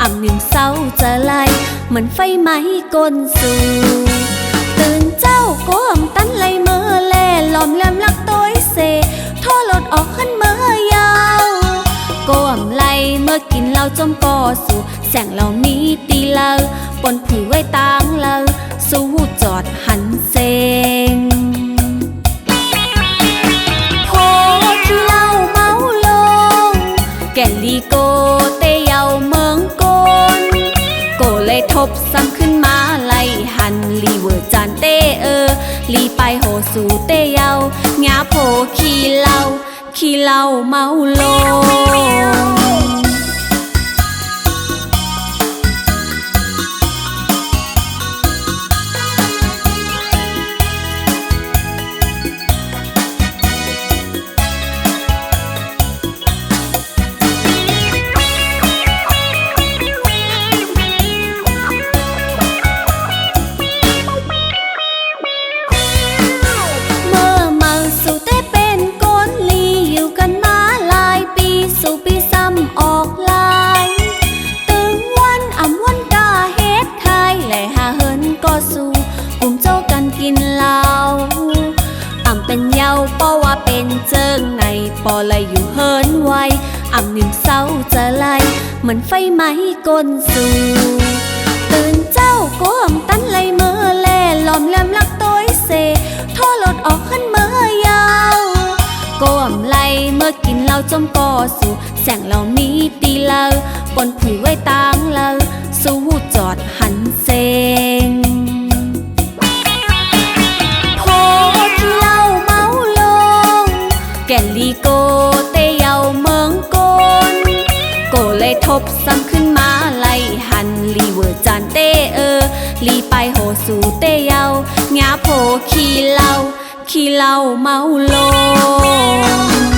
อ่ำหนึ่งเศร้าจะไล่เหมือนไฟไหม้ก้นสู่ตื่นเจ้าก้มตันไล่เมื่อแล่หลอมแหลมลักต้อยเสโทรรถออกขึ้นเมื่อยาวก้มไล่เมื่อกินเหล้าจมปอสู่แสงเรามีตีเลาปนผุยไว้ตางเลาสู้จอดหันเซงโพที่เล่าเมาลงแก่ลีโกเตเยาเมืองโกนโกเลยทบซ้ำขึ้นมาไล่หันลีเวอร์จานเตลีไปโหสู่เตเยาหงาโพขี้เหล้าเมาลงเพราะว่าเป็นเจิงในปอเลยอยู่เฮินไวอ่ำหนึ่งเศร้าจะไล่เหมือนไฟไหม้ก้นสู่ตื่นเจ้าก้มตันไล่เมื่อแล่หลอมแหลมลักต้อยเสโทรรถออกขึ้นเมื่อยาวก้มไล่เมื่อกินเหล้าจมปอสู่แสงเรามีตีเลาปนผุยไว้ตางเลาสู้จอดหันเซงแก่ลีโกเตเยาเมืองโกนโกเลยทบซ้ำขึ้นมาไล่หันลีเวอร์จานเตลีไปโหสู่เตเยาหงาโพขี้เหล้าเมาลง